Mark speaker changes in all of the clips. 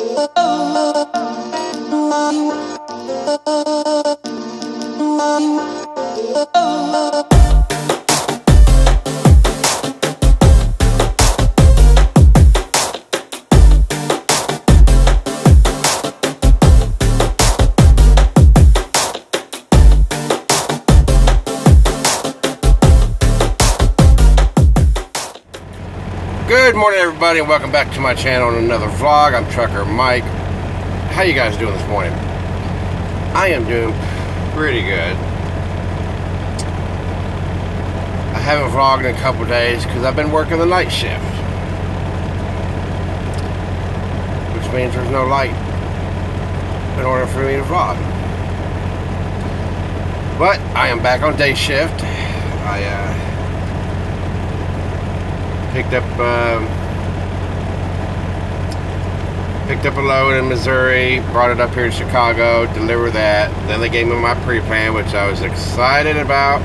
Speaker 1: Good morning, everybody, and welcome back to my channel and another vlog. I'm Trucker Mike. How you guys doing this morning? I am doing pretty good. I haven't vlogged in a couple days because I've been working the night shift, which means there's no light in order for me to vlog. But I am back on day shift. I picked up a load in Missouri, brought it up here to Chicago, delivered that. Then they gave me my pre-plan, which I was excited about.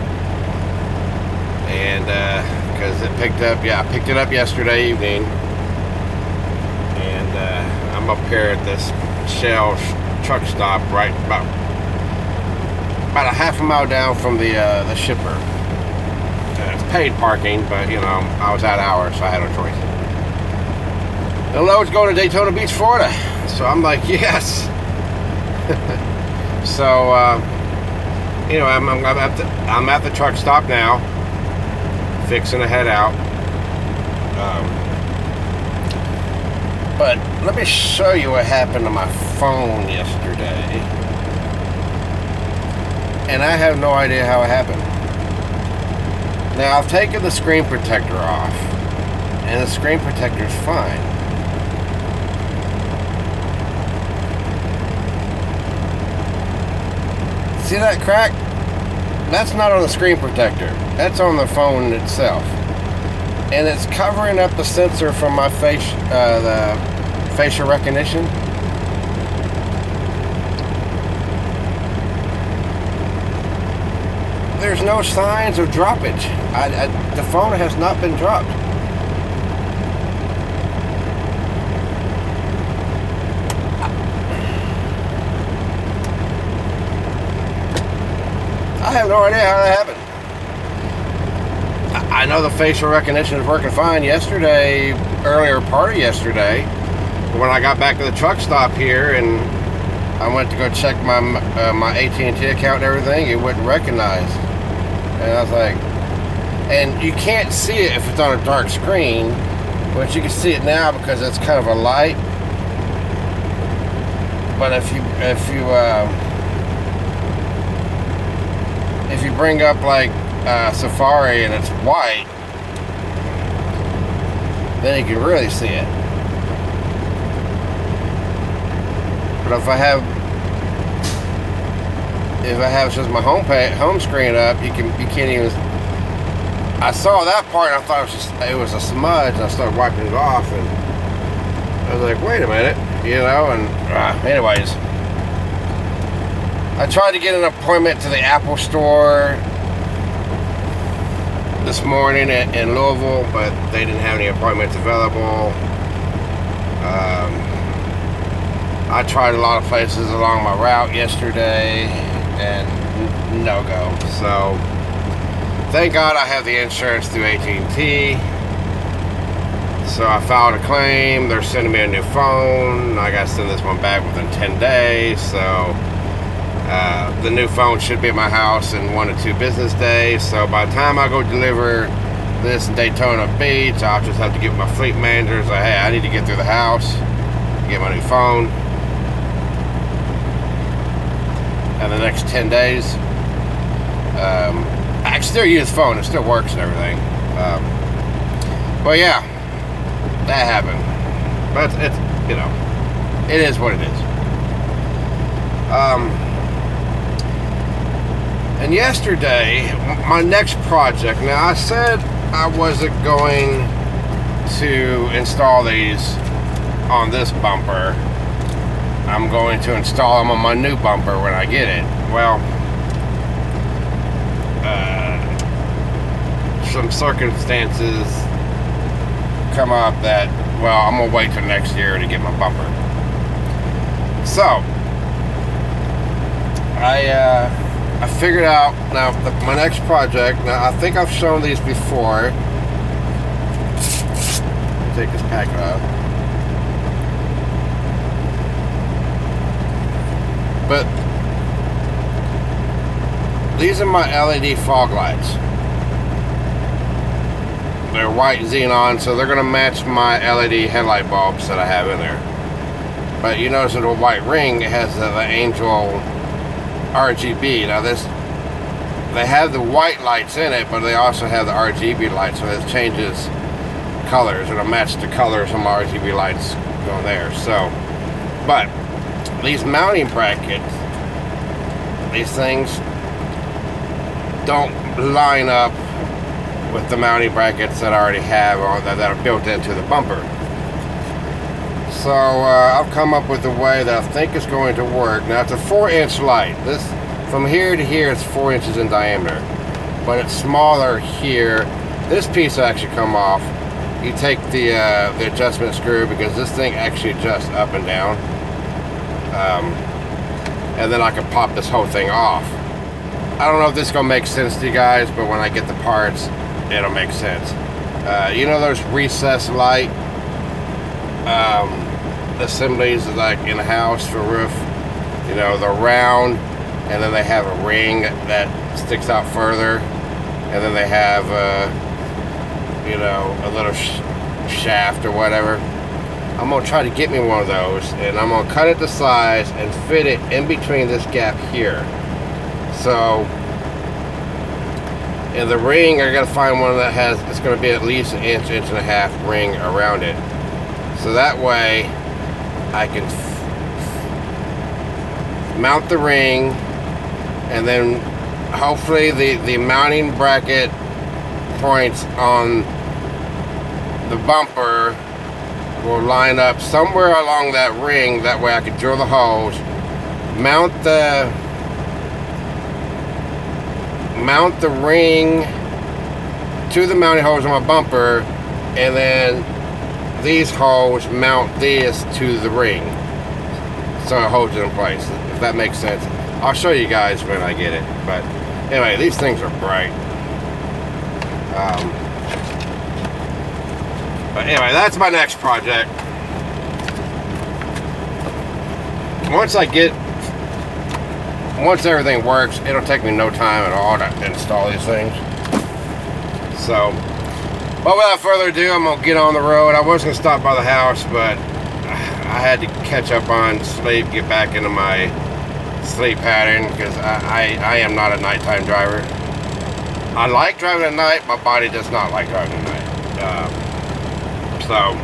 Speaker 1: And because I picked it up yesterday evening. And I'm up here at this Shell truck stop, right about a half a mile down from the shipper. It's paid parking, but you know, I was out of hours, so I had no choice. The load's going to Daytona Beach, Florida. So I'm like, yes. So, you know, I'm at the truck stop now, fixing to head out. But let me show you what happened to my phone yesterday. And I have no idea how it happened. Now, I've taken the screen protector off, and the screen protector's fine. See that crack? That's not on the screen protector. That's on the phone itself. And it's covering up the sensor from my face, the facial recognition. There's no signs of droppage. The phone has not been dropped. I have no idea how that happened. I know the facial recognition is working fine yesterday, earlier part of yesterday. When I got back to the truck stop here and I went to go check my AT&T account and everything, it wouldn't recognize. And I was like, and you can't see it if it's on a dark screen, but you can see it now because it's kind of a light. But if you bring up like Safari and it's white, then you can really see it. But if I have just my home screen up, you can't even. I saw that part and I thought it was a smudge, and I started wiping it off, and I was like, wait a minute, you know. And anyways, I tried to get an appointment to the Apple Store this morning in Louisville, but they didn't have any appointments available. I tried a lot of places along my route yesterday, and no go. So thank God I have the insurance through AT&T. So I filed a claim. They're sending me a new phone. I got to send this one back within 10 days. So the new phone should be at my house in 1 to 2 business days. So by the time I go deliver this in Daytona Beach, I'll just have to give my fleet manager, say, hey, I need to get through the house to get my new phone. And the next 10 days, I can still use the phone. It still works and everything. Well, yeah, that happened. But it's, you know, it is what it is. And yesterday, my next project, now I said I wasn't going to install these on this bumper. I'm going to install them on my new bumper when I get it. Well, some circumstances come up that, well, I'm gonna wait till next year to get my bumper. So I figured out now my next project. Now I think I've shown these before. Take this packet out. But these are my LED fog lights. They're white xenon, so they're going to match my LED headlight bulbs that I have in there. But you notice in the white ring, it has the Angel RGB. Now this, they have the white lights in it, but they also have the RGB lights, so it changes colors. It'll match the colors of my RGB lights going there. So, but these mounting brackets, these things don't line up with the mounting brackets that I already have on that are built into the bumper. So I've come up with a way that I think is going to work. Now it's a 4-inch light. This from here to here is 4 inches in diameter, but it's smaller here. This piece will actually come off. You take the adjustment screw, because this thing actually adjusts up and down, and then I can pop this whole thing off. I don't know if this is gonna make sense to you guys, but when I get the parts, it'll make sense. You know those recessed light assemblies like in a house for roof? You know, they're round, and then they have a ring that sticks out further, and then they have you know, a little shaft or whatever. I'm gonna try to get me one of those, and I'm gonna cut it to size and fit it in between this gap here. So in the ring, I gotta find one that has, it's gonna be at least an inch, inch and a half ring around it. So that way I can mount the ring, and then hopefully the mounting bracket points on the bumper will line up somewhere along that ring. That way I can drill the holes, mount the ring to the mounting holes on my bumper, and then these holes mount this to the ring so it holds it in place, if that makes sense. I'll show you guys when I get it. But anyway, these things are bright. But anyway, that's my next project. Once everything works, it'll take me no time at all to install these things. So, but without further ado, I'm gonna get on the road. I was gonna stop by the house, but I had to catch up on sleep, get back into my sleep pattern, because I am not a nighttime driver. I like driving at night. My body does not like driving at night. So,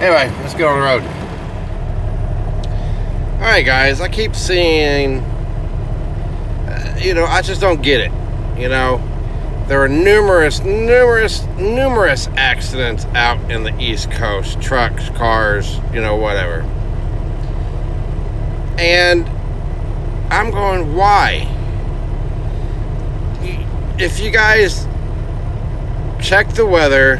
Speaker 1: anyway, let's get on the road. Alright guys, I keep seeing, you know, I just don't get it. You know, there are numerous accidents out in the East Coast. Trucks, cars, you know, whatever. And I'm going, why? If you guys check the weather,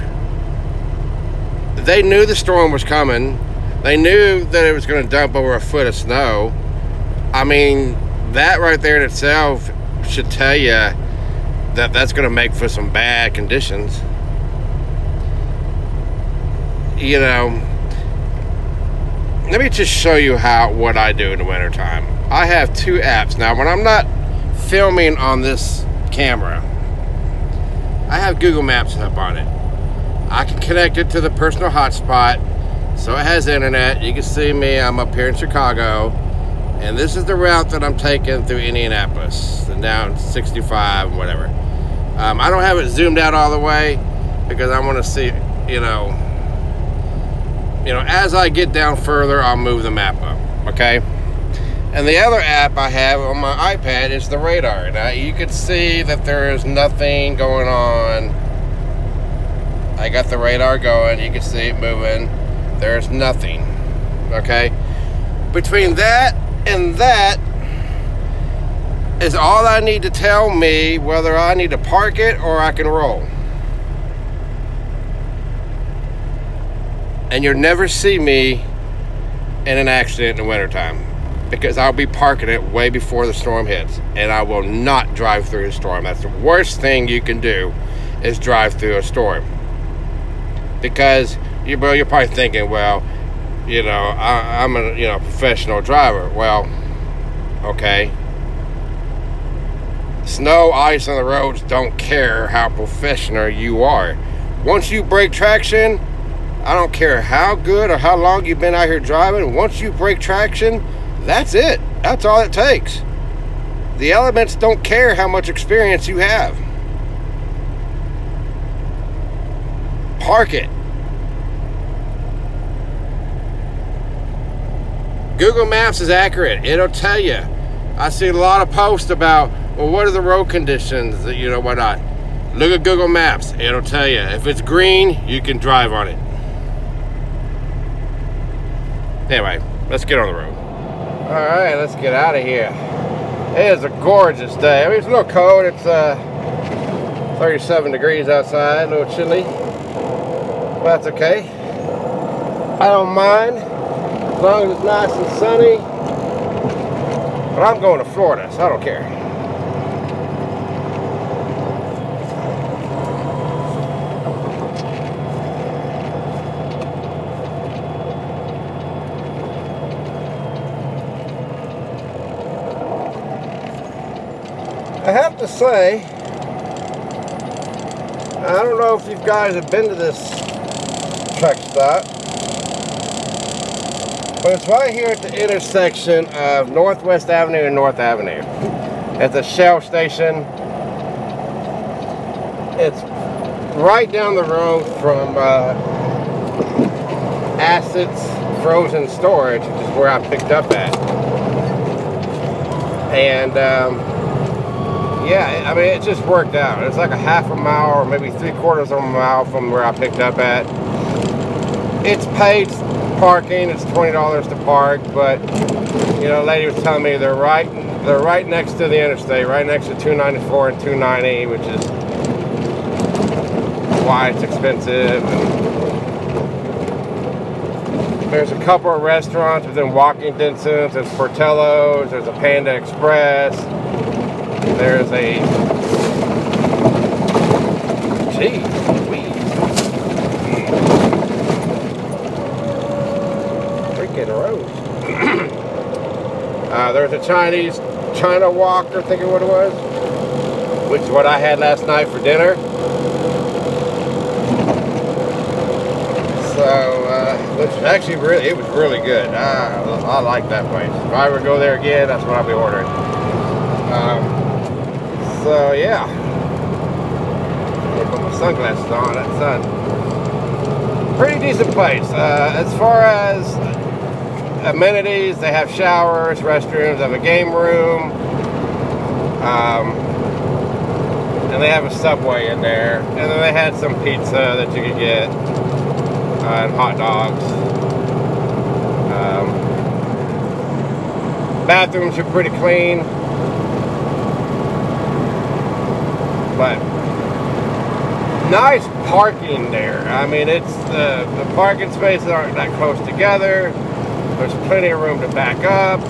Speaker 1: they knew the storm was coming. They knew that it was going to dump over a foot of snow. I mean, that right there in itself should tell you that that's going to make for some bad conditions. You know, let me just show you what I do in the wintertime. I have 2 apps. Now, when I'm not filming on this camera, I have Google Maps up on it. I can connect it to the personal hotspot, so it has internet. You can see me, I'm up here in Chicago, and this is the route that I'm taking through Indianapolis and down 65 and whatever. I don't have it zoomed out all the way because I want to see, you know, as I get down further, I'll move the map up, okay? And the other app I have on my iPad is the radar. Now you can see that there is nothing going on. I got the radar going, you can see it moving. There's nothing, okay? Between that and that is all I need to tell me whether I need to park it or I can roll. And you'll never see me in an accident in the wintertime, because I'll be parking it way before the storm hits, and I will not drive through a storm. That's the worst thing you can do, is drive through a storm. Because you're probably thinking, well, you know, I'm a professional driver. Well, okay. Snow, ice on the roads don't care how professional you are. Once you break traction, I don't care how good or how long you've been out here driving, once you break traction, that's it. That's all it takes. The elements don't care how much experience you have. Park it. Google Maps is accurate. It'll tell you. I see a lot of posts about, well, what are the road conditions, you know, whatnot. Look at Google Maps. It'll tell you. If it's green, you can drive on it. Anyway, let's get on the road. Alright, let's get out of here. It is a gorgeous day. I mean, it's a little cold. It's 37 degrees outside, a little chilly. But that's okay. I don't mind, as long as it's nice and sunny. But I'm going to Florida, so I don't care. I have to say, I don't know if you guys have been to this truck stop, but it's right here at the intersection of Northwest Avenue and North Avenue. It's a Shell station. It's right down the road from Acid's Frozen Storage, which is where I picked up at. And yeah, I mean, it just worked out. It's like a half a mile or maybe 3/4 of a mile from where I picked up at. It's paid parking. It's $20 to park, but you know, the lady was telling me they're right next to the interstate, right next to 294 and 290, which is why it's expensive. And there's a couple of restaurants within walking distance. There's Portello's. There's a Panda Express. There's a freaking road. There's a China Walk, I think what it was, which is what I had last night for dinner. So, which actually it was really good. I like that place. If I ever go there again, that's what I'll be ordering. So yeah, put my sunglasses on. That sun. Pretty decent place. As far as amenities, they have showers, restrooms, they have a game room, and they have a Subway in there. And then they had some pizza that you could get, and hot dogs. Bathrooms are pretty clean. But nice parking there. I mean, it's the parking spaces aren't that close together. There's plenty of room to back up.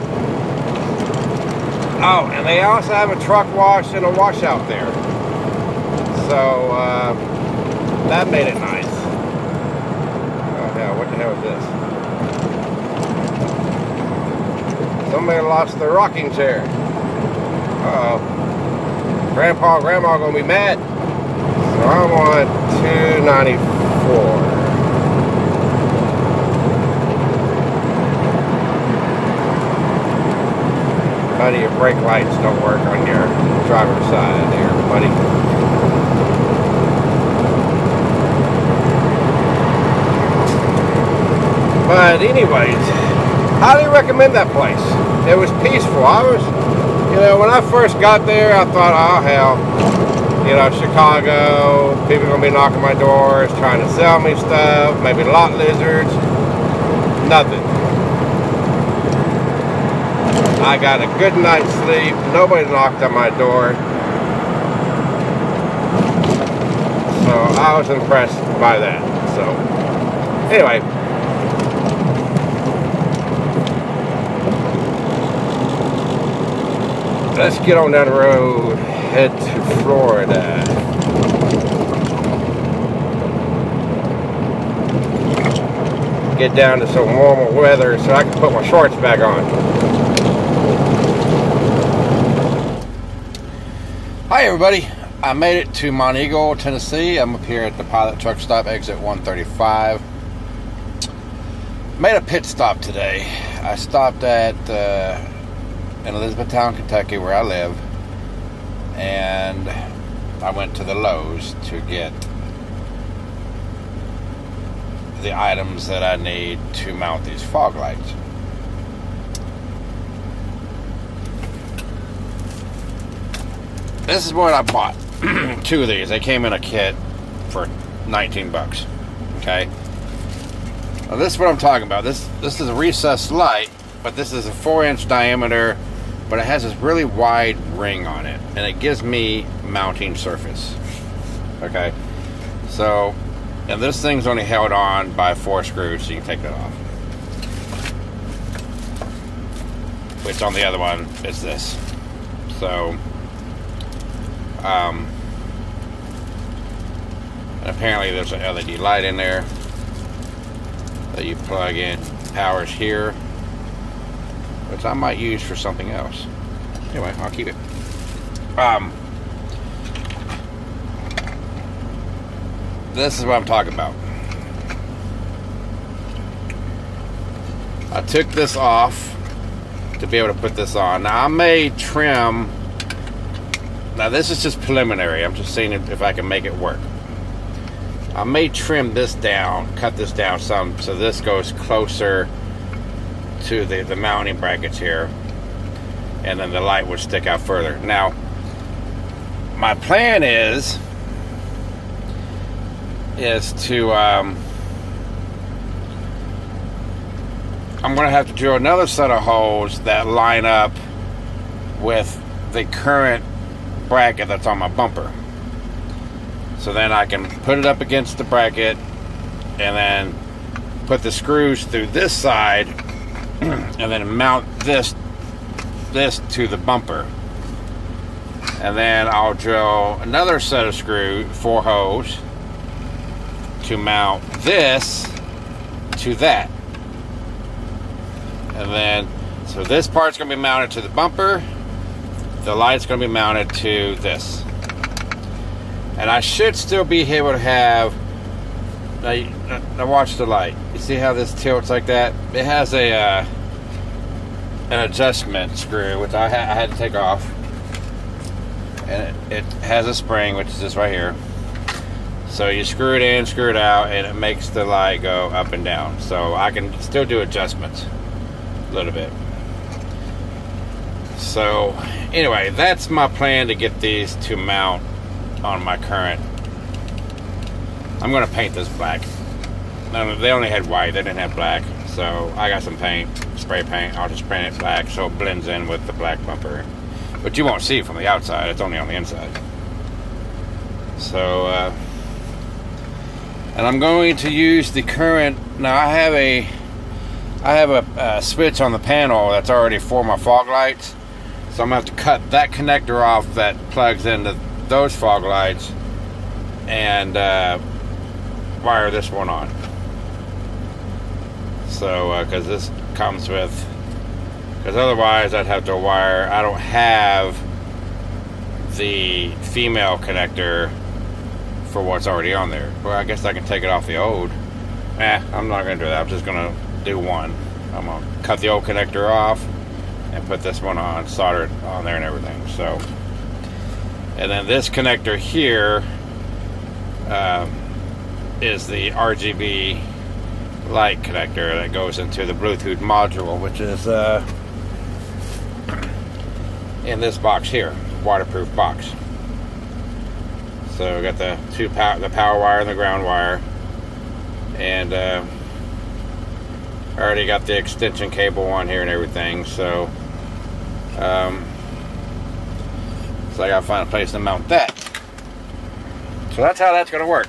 Speaker 1: Oh, and they also have a truck wash and a washout there. So that made it nice. Oh hell, what the hell is this? Somebody lost their rocking chair. Uh-oh. Grandpa and Grandma are going to be mad. So I'm on 294. Buddy, your brake lights don't work on your driver's side there, buddy. But anyways, highly recommend that place. It was peaceful. You know, when I first got there, I thought, oh hell, you know, Chicago, people are going to be knocking my doors, trying to sell me stuff, maybe lot lizards. Nothing. I got a good night's sleep. Nobody knocked on my door. So I was impressed by that. So, anyway. let's get on down the road, head to Florida. Get down to some warmer weather so I can put my shorts back on. Hi everybody, I made it to Monteagle, Tennessee. I'm up here at the Pilot Truck Stop, exit 135. Made a pit stop today. I stopped at in Elizabethtown, Kentucky, where I live, and I went to the Lowe's to get the items that I need to mount these fog lights. This is what I bought. 2 of these. They came in a kit for 19 bucks. Okay. Now this is what I'm talking about. This is a recessed light, but this is a 4-inch diameter, but it has this really wide ring on it, and it gives me mounting surface. Okay. So, and this thing's only held on by 4 screws, so you can take that off. Which on the other one is this. So, and apparently there's an LED light in there that you plug in. Power's here, which I might use for something else. Anyway, I'll keep it. This is what I'm talking about. I took this off to be able to put this on. Now I may trim. Now this is just preliminary. I'm just seeing if I can make it work. I may trim this down, cut this down some, so this goes closer to the mounting brackets here, and then the light would stick out further. Now, my plan is to I'm going to have to drill another set of holes that line up with the current bracket that's on my bumper. So then I can put it up against the bracket and then put the screws through this side and then mount this to the bumper. And then I'll drill another set of 4 holes to mount this to that. And then, so this part's going to be mounted to the bumper. The light's going to be mounted to this. And I should still be able to have, now watch the light. You see how this tilts like that? It has an adjustment screw, which I had to take off. And it has a spring, which is this right here. So you screw it in, screw it out, and it makes the light go up and down. So I can still do adjustments a little bit. So anyway, that's my plan to get these to mount on my current. I'm going to paint this black. No, they only had white, they didn't have black. So I got some paint, spray paint. I'll just paint it black so it blends in with the black bumper. But you won't see it from the outside, it's only on the inside. So, and I'm going to use the current. Now I have a switch on the panel that's already for my fog lights. So I'm going to have to cut that connector off that plugs into those fog lights and wire this one on. So because this comes with, because otherwise I'd have to wire. I don't have the female connector for what's already on there. Well, I guess I can take it off the old. I'm not going to do that. I'm just going to do one. I'm going to cut the old connector off and put this one on, solder it on there and everything. So, and then this connector here is the RGB light connector that goes into the Bluetooth module, which is in this box here, waterproof box. So we got the the power wire and the ground wire, and I already got the extension cable on here and everything. So so I gotta find a place to mount that. So that's how that's gonna work.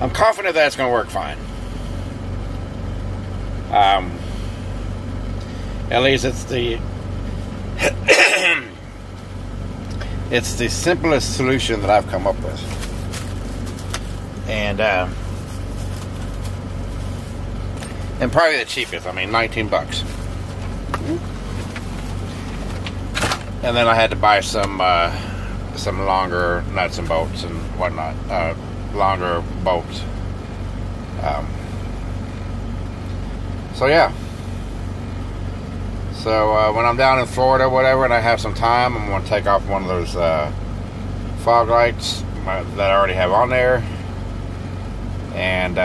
Speaker 1: I'm confident that it's gonna work fine. At least it's the It's the simplest solution that I've come up with. And probably the cheapest. I mean, 19 bucks. And then I had to buy some longer nuts and bolts and whatnot. Longer bolts. So yeah. So when I'm down in Florida, whatever, and I have some time, I'm going to take off one of those fog lights that I already have on there, and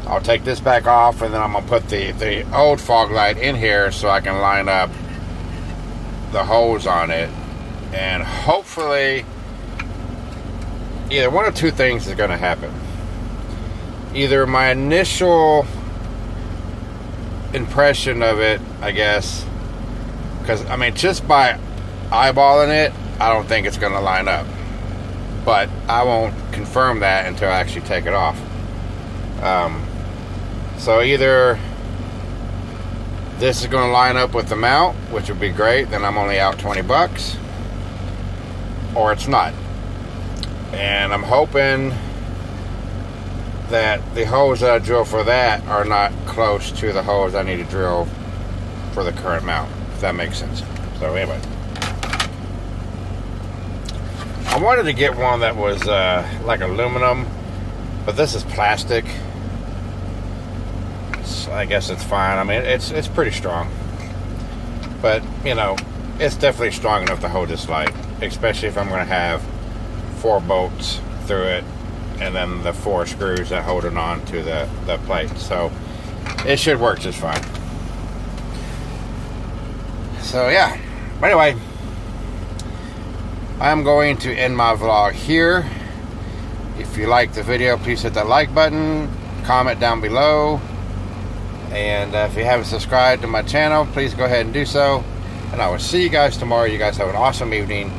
Speaker 1: I'll take this back off, and then I'm going to put the old fog light in here so I can line up the hose on it, and hopefully either one of two things is going to happen. Either my initial impression of it, I guess, because I mean, just by eyeballing it, I don't think it's going to line up, but I won't confirm that until I actually take it off. So either this is going to line up with the mount, which would be great, then I'm only out 20 bucks, or it's not. And I'm hoping that the holes that I drill for that are not close to the holes I need to drill for the current mount, if that makes sense. So anyway, I wanted to get one that was like aluminum, but this is plastic, so I guess it's fine. I mean, it's pretty strong, but you know, it's definitely strong enough to hold this light, especially if I'm going to have 4 bolts through it, and then the 4 screws that hold it on to the plate. So it should work just fine. So yeah, but anyway, I'm going to end my vlog here. If you like the video, please hit that like button, comment down below, and if you haven't subscribed to my channel, please go ahead and do so, and I will see you guys tomorrow. You guys have an awesome evening.